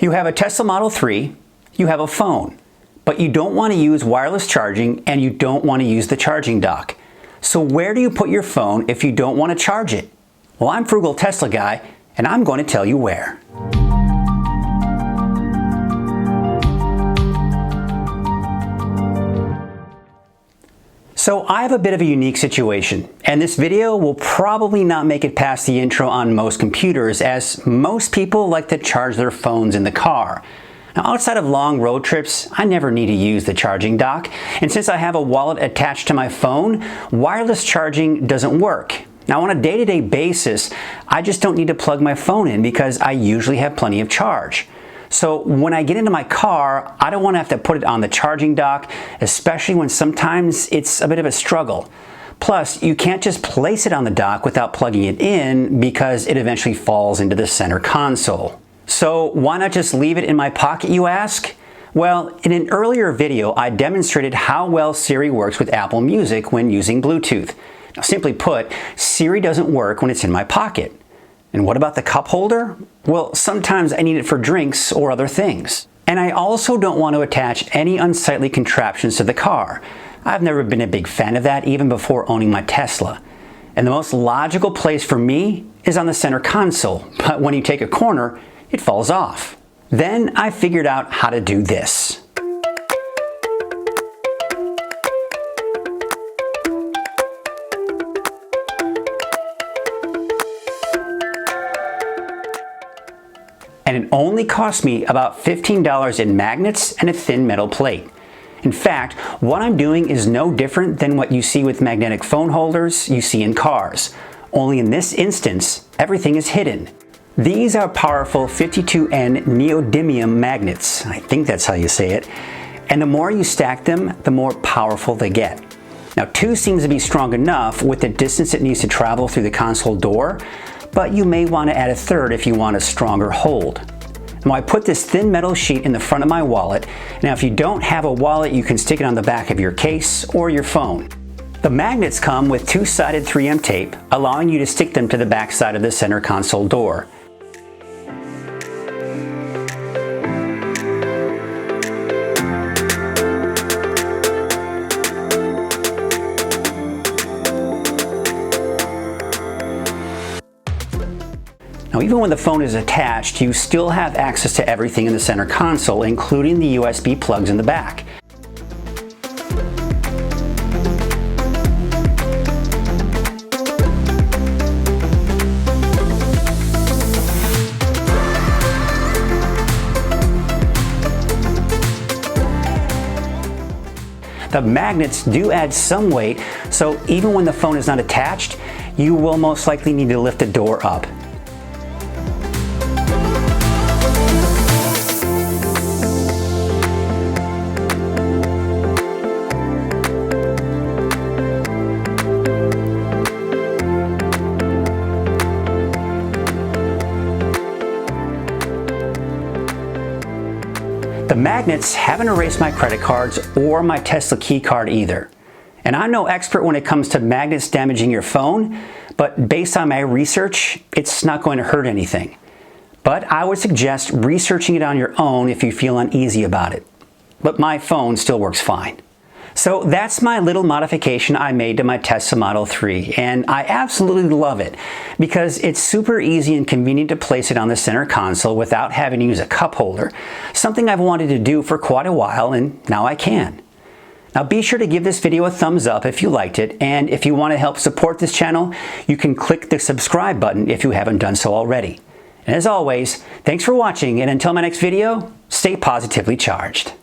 You have a Tesla Model 3, you have a phone, but you don't want to use wireless charging and you don't want to use the charging dock. So where do you put your phone if you don't want to charge it? Well, I'm Frugal Tesla Guy, and I'm going to tell you where. So I have a bit of a unique situation, and this video will probably not make it past the intro on most computers, as most people like to charge their phones in the car. Now, outside of long road trips, I never need to use the charging dock, and since I have a wallet attached to my phone, wireless charging doesn't work. Now, on a day-to-day basis, I just don't need to plug my phone in because I usually have plenty of charge. So when I get into my car, I don't want to have to put it on the charging dock, especially when sometimes it's a bit of a struggle. Plus, you can't just place it on the dock without plugging it in because it eventually falls into the center console. So why not just leave it in my pocket, you ask? Well, in an earlier video, I demonstrated how well Siri works with Apple Music when using Bluetooth. Now, simply put, Siri doesn't work when it's in my pocket. And what about the cup holder? Well, sometimes I need it for drinks or other things. And I also don't want to attach any unsightly contraptions to the car. I've never been a big fan of that, even before owning my Tesla. And the most logical place for me is on the center console, but when you take a corner, it falls off. Then I figured out how to do this. And it only cost me about $15 in magnets and a thin metal plate. In fact, what I'm doing is no different than what you see with magnetic phone holders you see in cars. Only in this instance, everything is hidden. These are powerful 52N neodymium magnets. I think that's how you say it. And the more you stack them, the more powerful they get. Now, 2 seems to be strong enough with the distance it needs to travel through the console door, but you may want to add a 3rd if you want a stronger hold. Now, I put this thin metal sheet in the front of my wallet. Now, if you don't have a wallet, you can stick it on the back of your case or your phone. The magnets come with 2-sided 3M tape, allowing you to stick them to the back side of the center console door. Now, even when the phone is attached, you still have access to everything in the center console, including the USB plugs in the back. The magnets do add some weight, so even when the phone is not attached, you will most likely need to lift the door up. The magnets haven't erased my credit cards or my Tesla key card either. And I'm no expert when it comes to magnets damaging your phone, but based on my research, it's not going to hurt anything. But I would suggest researching it on your own if you feel uneasy about it. But my phone still works fine. So that's my little modification I made to my Tesla Model 3, and I absolutely love it because it's super easy and convenient to place it on the center console without having to use a cup holder, something I've wanted to do for quite a while, and now I can. Now, be sure to give this video a thumbs up if you liked it, and if you want to help support this channel, you can click the subscribe button if you haven't done so already. And as always, thanks for watching, and until my next video, stay positively charged.